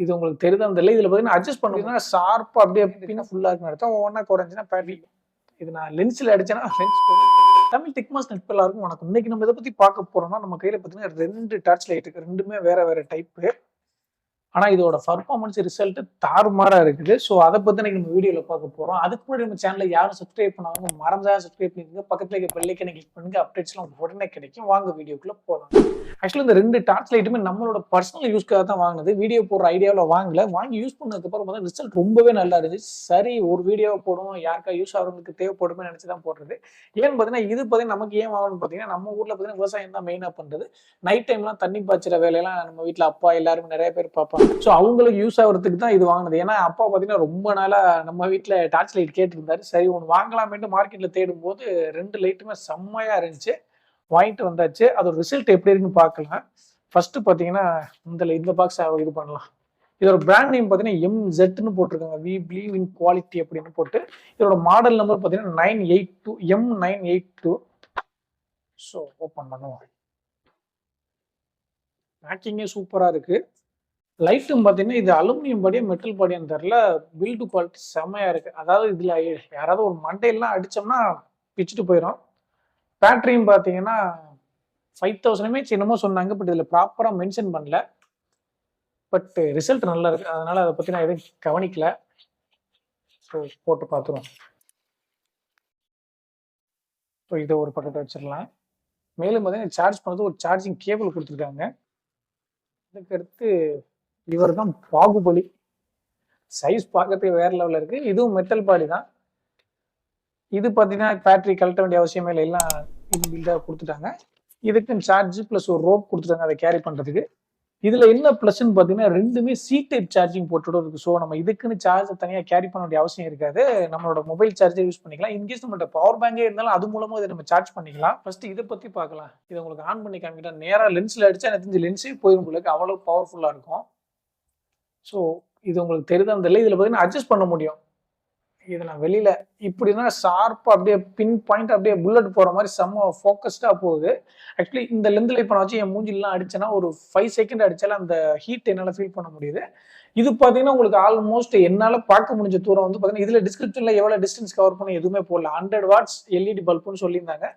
இது உங்களுக்கு தெரியுதான் தெரியல. இதுல பார்த்தீங்கன்னா அட்ஜஸ்ட் பண்ணுறதுனா ஷார்ப்பாக அப்படியே பின்ன ஃபுல்லாக இருக்குன்னு அர்த்தம். ஒவ்வொன்றா குறைஞ்சினா பேட்டரி. இது நான் லென்ஸில் அடிச்சேன்னா லென்ஸ் போதும். தமிழ் டெக்மாஸ் நட்பு எல்லாருக்கும் வணக்கம். இன்னைக்கு நம்ம இதை பற்றி பார்க்க போறோம்னா நம்ம கையில் பார்த்தீங்கன்னா 2 டார்ச் லைட் இருக்கு. ரெண்டுமே வேற வேற டைப்பு. ஆனா இதோட பர்ஃபார்மன்ஸ் ரிசல்ட் தாறுமாறா இருக்குது. ஸோ அதை பத்தி நம்ம வீடியோல பார்க்க போறோம். அதுக்கு முன்னாடி நம்ம சேனலை யாரும் சப்ஸ்கிரைப் பண்ணாங்க மறந்தா சப்ஸ்கிரைப் பண்ணிருங்க. பக்கத்துல இருக்க பெல் ஐக்கனை கிளிக் பண்ணுங்க. அப்டேட்ஸ்லாம் உங்களுக்கு உடனே கிடைக்கும். வாங்க வீடியோக்குள்ள போகலாம். ஆக்சுவலி இந்த 2 டார்ச் லைட்டுமே நம்மளோட பர்சனல் யூஸ்க்காக தான் வாங்கினது. வீடியோ போடுற ஐடியாவில் வாங்கல. வாங்கி யூஸ் பண்ணதுக்கு அப்புறம் பார்த்தா ரிசல்ட் ரொம்பவே நல்லா இருந்துச்சு. சரி ஒரு வீடியோ போடும் யாருக்கா யூஸ் ஆகிறவங்களுக்கு தேவைப்படுமே நினைச்சு தான் போடுறது. ஏன்னு பார்த்தீங்கன்னா இது பார்த்தீங்கன்னா நமக்கு ஏன் வாங்கணும்னு பார்த்தீங்கன்னா நம்ம ஊர்ல பார்த்தீங்கன்னா விவசாயம் தான் மெயினாக பண்றது. நைட் டைம்லாம் தண்ணி பாய்ச்சுற வேலையெல்லாம் நம்ம வீட்டில் அப்பா எல்லாருமே நிறைய பேர் பார்ப்பாங்க. ஸோ அவங்களுக்கு யூஸ் ஆகிறதுக்கு தான் இது வாங்கினது. ஏன்னா அப்பா பார்த்தீங்கன்னா ரொம்ப நாளா நம்ம வீட்டில் டார்ச் லைட் கேட்டுருந்தாரு. சரி ஒன்று வாங்கலாமேட்டு மார்க்கெட்டில் தேடும் போது 2 லைட்டுமே செம்மையா இருந்துச்சு. வாங்கிட்டு வந்தாச்சு. அதோட ரிசல்ட் எப்படி இருக்குன்னு பார்க்கலாம். ஃபர்ஸ்ட் பார்த்தீங்கன்னா இந்த பாக்ஸ் இது பண்ணலாம். இதோட பிராண்ட் நேம் பார்த்தீங்கன்னா MZன்னு போட்டிருக்காங்க. வி பிலீவ் இன் குவாலிட்டி அப்படின்னு போட்டு இதோட மாடல் நம்பர் பார்த்தீங்கன்னா 982 M982. ஸோ ஓப்பன் பண்ணுவோம். பேக்கிங்கே சூப்பராக இருக்கு. லைட்டும் பார்த்தீங்கன்னா இது அலுமினியம் பாடியா மெட்டல் பாடியான்னு தெரியல. பில்டு குவாலிட்டி செம்மையா இருக்கு. அதாவது இதுல யாராவது ஒரு மண்டையெல்லாம் அடிச்சோம்னா பிச்சுட்டு போயிடும். பேட்டரியும் பார்த்தீங்கன்னா 5000 என்னமோ சொன்னாங்க. பட் இதுல ப்ராப்பரா மென்ஷன் பண்ணல. பட் ரிசல்ட் நல்லா இருக்கு. அதனால அதை பத்தி நான் எதுவும் கவனிக்கல. ஸோ போட்டு பார்த்துருவோம். ஸோ இதை ஒரு பக்கத்தை வச்சிடலாம். மேலும் பார்த்தீங்கன்னா சார்ஜ் பண்ணுறது ஒரு சார்ஜிங் கேபிள் கொடுத்துருக்காங்க. இதுக்கு அடுத்து இவர் தான் பாகுபலி. சைஸ் பார்க்கறதுக்கு வேற லெவலில் இருக்கு. இதுவும் மெட்டல் பாடி தான். இது பார்த்தீங்கன்னா பேட்டரி கழட்ட வேண்டிய அவசியமே இல்லை. எல்லாம் இது பில்டாக கொடுத்துட்டாங்க. இதுக்கும் சார்ஜ் ப்ளஸ் ஒரு ரோப் கொடுத்துட்டாங்க அதை கேரி பண்ணுறதுக்கு. இதுல என்ன ப்ளஸ்ன்னு பார்த்தீங்கன்னா ரெண்டுமே சி டைப் சார்ஜிங் போட்டுடும் இருக்கு. ஸோ நம்ம இதுக்குன்னு சார்ஜ் தனியாக கேரி பண்ண வேண்டிய அவசியம் இருக்காது. நம்மளோட மொபைல் சார்ஜர் யூஸ் பண்ணிக்கலாம். இன்கேஸ் நம்மள்ட்ட பவர் பேங்கே இருந்தாலும் அது மூலமா இதை நம்ம சார்ஜ் பண்ணிக்கலாம். ஃபர்ஸ்ட் இதை பத்தி பார்க்கலாம். இதை உங்களுக்கு ஆன் பண்ணி காமிக்கிட்டா நேராக லென்ஸ்ல அடிச்சா எனக்கு தெரிஞ்சு லென்ஸே போயிடும் உங்களுக்கு. அவ்வளவு பவர்ஃபுல்லா இருக்கும். ஸோ இது உங்களுக்கு தெரியுதான் தெரியல. இதுல பார்த்தீங்கன்னா அட்ஜஸ்ட் பண்ண முடியும். இது நான் வெளியில இப்படின்னா ஷார்ப்பா அப்படியே பின் பாயிண்ட் அப்படியே புல்லட் போற மாதிரி செம்ம ஃபோக்கஸ்டா போகுது. ஆக்சுவலி இந்த லென்த்ல இப்ப நான் வச்சு என் மூஞ்சிலாம் அடிச்சேன்னா ஒரு 5 செகண்ட் அடிச்சாலும் அந்த ஹீட் என்னால ஃபீல் பண்ண முடியுது. இது பாத்தீங்கன்னா உங்களுக்கு ஆல்மோஸ்ட் என்னால பார்க்க முடிஞ்ச தூரம் வந்து பாத்தீங்கன்னா இதுல டிஸ்கிரிப்ஷன்ல எவ்வளவு டிஸ்டன்ஸ் கவர் பண்ணி எதுவுமே போடல. 100 வாட்ஸ் எல்இடி பல்புன்னு சொல்லியிருந்தாங்க.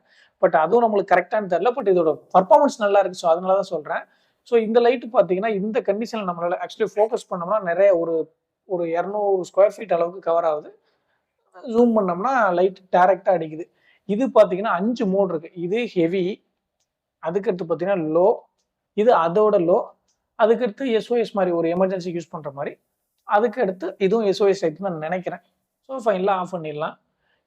பட் அதுவும் நம்மளுக்கு கரெக்டானு தெரியல. பட் இதோட பர்ஃபார்மன்ஸ் நல்லா இருக்கு. ஸோ அதனாலதான் சொல்றேன். ஸோ இந்த லைட் பாத்தீங்கன்னா இந்த கண்டிஷன்ல நம்மளால ஆக்சுவலி ஃபோக்கஸ் பண்ணோம்னா நிறைய ஒரு 200 ஸ்கொயர் ஃபீட் அளவுக்கு கவர் ஆகுது. ஜூம் பண்ணோம்னா லைட் டைரக்டா அடிக்குது. இது பாத்தீங்கன்னா 5 மோட் இருக்கு. இது ஹெவி, அதுக்கடுத்து பாத்தீங்கன்னா லோ, இது அதோட லோ, அதுக்கடுத்து எஸ்ஓஎஸ் மாதிரி ஒரு எமர்ஜென்சி யூஸ் பண்ற மாதிரி, அதுக்கு அடுத்து இதுவும் எஸ்ஓஎஸ் லைட் தான் நினைக்கிறேன். ஸோ ஃபைனலா ஆஃப் பண்ணிடலாம்.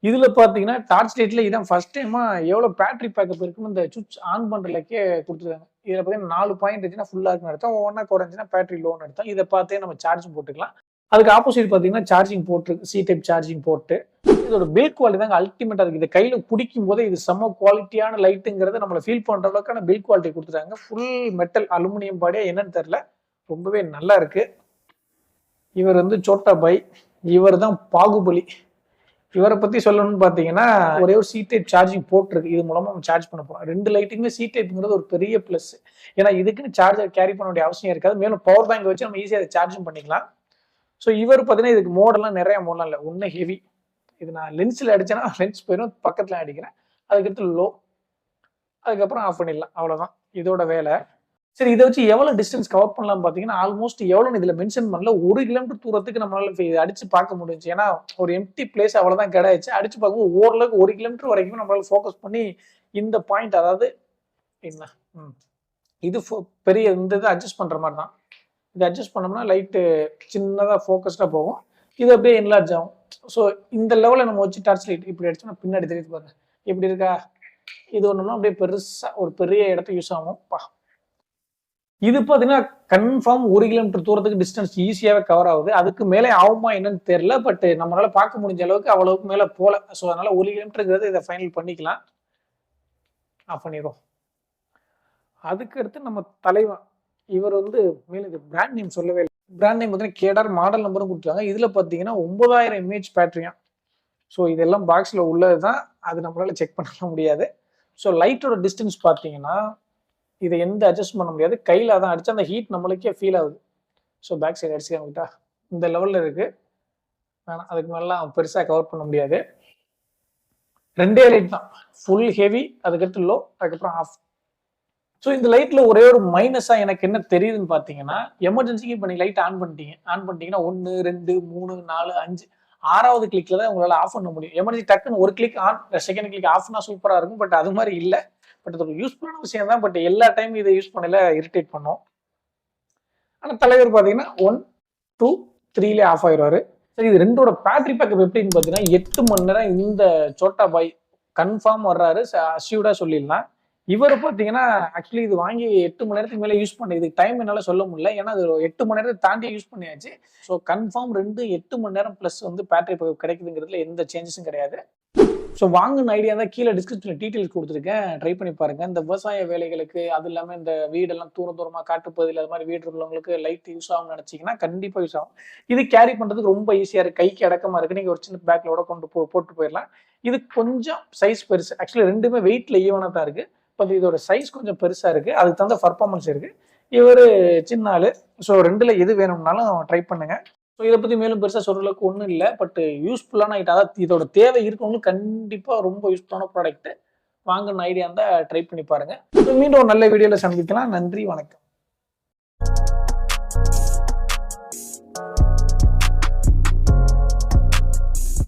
இதுல பாத்தீங்கன்னா டார்ச் லைட்ல இதான் ஃபர்ஸ்ட் டைமா எவ்வளவு பேட்டரி பேக்கப் இருக்குன்னு இந்த சுவிட்ச் ஆன் பண்றதுக்கே கொடுத்துருக்காங்க. இதுல பாத்தீங்கன்னா 4 பாயிண்ட் இருந்துச்சுன்னா ஃபுல்லா இருக்குன்னு அர்த்தம். ஒவ்வொன்றா குறைஞ்சுன்னா பேட்டரி லோன்னு அர்த்தம். இதை பார்த்தே நம்ம சார்ஜ் போட்டுக்கலாம். அதுக்கு ஆப்போசிட் பாத்தீங்கன்னா சார்ஜிங் போர்ட் இருக்கு. C type charging port. இதோட பில்ட் குவாலிட்டி தாங்க அல்டிமேட்டா இருக்கு. இதை கையில பிடிக்கும் போதே இது செம்ம குவாலிட்டியான லைட்டுங்கிறத நம்மள ஃபீல் பண்ற அளவுக்கான பில்ட் குவாலிட்டி கொடுத்துட்டாங்க. ஃபுல் மெட்டல் அலுமினியம் பாடியா என்னன்னு தெரியல. ரொம்பவே நல்லா இருக்கு. இவர் வந்து சோட்டா பாய். இவர் தான் பாகுபலி. இவரை பத்தி சொல்லணும்னு பாத்தீங்கன்னா ஒரே ஒரு சி டைப் சார்ஜிங் போர்ட் இருக்கு. இது மூலமா நம்ம சார்ஜ் பண்ண போறோம். 2 லைட்டுமே சி டைப்ங்கிறது ஒரு பெரிய பிளஸ். ஏன்னா இதுக்குன்னு சார்ஜர் கேரி பண்ண வேண்டிய அவசியம் இருக்காது. மேலும் பவர் பேங்க் வச்சு நம்ம ஈஸியா அதை சார்ஜும் பண்ணிக்கலாம். ஸோ இவர் பார்த்தீங்கன்னா இதுக்கு மோடெல்லாம் நிறைய மோடலாம் இல்லை. ஒன்று ஹெவி. இது நான் லென்ஸில் அடிச்சேன்னா லென்ஸ் போயிடும். பக்கத்தில் அடிக்கிறேன். அதுக்கடுத்து லோ, அதுக்கப்புறம் ஆஃப் பண்ணிடலாம். அவ்வளோதான் இதோட வேலை. சரி இதை வச்சு எவ்வளோ டிஸ்டன்ஸ் கவர் பண்ணலாம் பார்த்தீங்கன்னா ஆல்மோஸ்ட் எவ்வளோன்னு இதில் மென்ஷன் பண்ணல. 1 கிலோமீட்டர் தூரத்துக்கு நம்மளால அடிச்சு பார்க்க முடிஞ்சு. ஏன்னா ஒரு எம்டி பிளேஸ் அவ்வளோதான் கிடையாச்சு. அடிச்சு பார்க்கும்போது ஓரளவுக்கு 1 கிலோமீட்டர் வரைக்கும் நம்மளால ஃபோக்கஸ் பண்ணி இந்த பாயிண்ட் அதாவது என்ன இது பெரிய இந்த இதை அட்ஜஸ்ட் பண்ணுற மாதிரி தான். இதை அட்ஜஸ்ட் பண்ணோம்னா லைட்டு சின்னதாக ஃபோக்கஸ்டாக போகும். இது அப்படியே என்லார்ஜ் ஆகும். ஸோ இந்த லெவலில் நம்ம வச்சு டார்ச் லைட் இப்படி அடிச்சோம்னா பின்னாடி தெரியுது பாருங்க எப்படி இருக்கா. இது ஒன்றுனா அப்படியே பெருசாக ஒரு பெரிய இடத்த யூஸ் ஆகும். இது பார்த்தீங்கன்னா கன்ஃபார்ம் 1 கிலோமீட்டர் தூரத்துக்கு டிஸ்டன்ஸ் ஈஸியாகவே கவர் ஆகுது. அதுக்கு மேலே ஆகுமா என்னன்னு தெரியல. பட் நம்மளால பார்க்க முடிஞ்ச அளவுக்கு அவ்வளவுக்கு மேலே போகல. ஸோ அதனால 1 கிலோமீட்டருங்கிறது இதை ஃபைனல் பண்ணிக்கலாம். ஆஃப் பண்ணிடுவோம். அதுக்கு அடுத்து நம்ம தலைவன் இவர் வந்து மேலும் இது பிராண்ட் நேம் சொல்லவே இல்லை. பிராண்ட் நேம் பார்த்தீங்கன்னா கேடார் மாடல் நம்பரும் கொடுத்தாங்க. இதுல பார்த்தீங்கன்னா 9000 mAh பேட்டரியா. ஸோ இதெல்லாம் பாக்ஸ்ல உள்ளது தான். அது நம்மளால செக் பண்ண முடியாது. ஸோ லைட்டோட டிஸ்டன்ஸ் பார்த்தீங்கன்னா இதை எந்த அட்ஜஸ்ட் பண்ண முடியாது. கையில தான் அடிச்சு அந்த ஹீட் நம்மளுக்கே ஃபீல் ஆகுது. ஸோ பேக் சைடு அடிச்சு காமிக்கிட்டா இந்த லெவலில் இருக்குது. வேணாம், அதுக்கு மேலாம் பெருசாக கவர் பண்ண முடியாது. 2 லைட் தான், ஃபுல் ஹெவி, அதுக்கடுத்து லோ, அதுக்கப்புறம் ஆஃப். ஸோ இந்த லைட்ல ஒரே ஒரு மைனஸா எனக்கு என்ன தெரியுதுன்னு பாத்தீங்கன்னா, எமர்ஜென்சிக்கு இப்போ நீங்க லைட் ஆன் பண்ணிட்டீங்கன்னா 1 2 3 4 5 6வது கிளிக்ல தான் உங்களால ஆஃப் பண்ண முடியும். எமர்ஜென்சி டக்குன்னு ஒரு கிளிக் ஆன், செகண்ட் கிளிக் ஆஃப்னா சூப்பரா இருக்கும். பட் அது மாதிரி இல்லை. பட் இது ஒரு யூஸ்ஃபுல்லான விஷயம் தான். பட் எல்லா டைமும் இதை யூஸ் பண்ணல இரிட்டேட் பண்ணும். ஆனா தலைவர் பாத்தீங்கன்னா 1 2 3லே ஆஃப் ஆயிடுவாரு. சரி, இது ரெண்டோட பேட்டரி பேக்கப் எப்படின்னு பாத்தீங்கன்னா 8 மணி நேரம் இந்த சோட்டா பாய் கன்ஃபார்ம் வர்றாரு, அஷ்யூர்டா சொல்லிடலாம். இவர் பாத்தீங்கன்னா ஆக்சுவலி இது வாங்கி 8 மணி நேரத்துக்கு மேல யூஸ் பண்ணி, இதுக்கு டைம் என்னால சொல்ல முடியல. ஏன்னா அது 8 மணி நேரத்தை தாண்டி யூஸ் பண்ணியாச்சு. ஸோ கன்ஃபார்ம் 8 மணி நேரம் பிளஸ் வந்து பேட்டரி பேக்கப் கிடைக்குதுங்கிறதுல எந்த சேஞ்சஸும் கிடையாது. ஸோ வாங்கின ஐடியா தான் கீழே டிஸ்கிரிப்ஷனில் டீட்டெயில்ஸ் கொடுத்துருக்கேன், ட்ரை பண்ணி பாருங்க. இந்த விவசாய வேலைகளுக்கு, அது இல்லாமல் இந்த வீடெல்லாம் தூரமாக காட்டுப்பகுதியில் அது மாதிரி வீடு உள்ளவங்களுக்கு லைட் யூஸ் ஆகும்னு நினச்சிங்கன்னா கண்டிப்பாக யூஸ் ஆகும். இது கேரி பண்ணுறதுக்கு ரொம்ப ஈஸியாக இருக்குது, கைக்கு அடக்கமாக இருக்குது. நீங்கள் ஒரு சின்ன பேக்கிலோட போட்டு போயிடலாம். இது கொஞ்சம் சைஸ் பெருசு. ஆக்சுவலி ரெண்டுமே வெயிட்ல ஈவனாக தான் இருக்குது. பட் இதோட சைஸ் கொஞ்சம் பெருசாக இருக்குது, அதுக்கு தகுந்த பர்ஃபார்மன்ஸ் இருக்குது. இவர் சின்ன ஆள். ஸோ ரெண்டில் எது வேணும்னாலும் ட்ரை பண்ணுங்கள். ஸோ இதை பற்றி மேலும் பெருசாக சொல்கிற அளவுக்கு ஒன்றும் இல்லை. பட் யூஸ்ஃபுல்லான ஐட்டம், அதாவது இதோட தேவை இருக்கவங்களுக்கு கண்டிப்பாக ரொம்ப யூஸ்ஃபுல்லான ப்ராடக்ட். வாங்கணும் ஐடியா இருந்தால் ட்ரை பண்ணி பாருங்கள். மீண்டும் ஒரு நல்ல வீடியோவில் சந்திக்கலாம். நன்றி, வணக்கம்.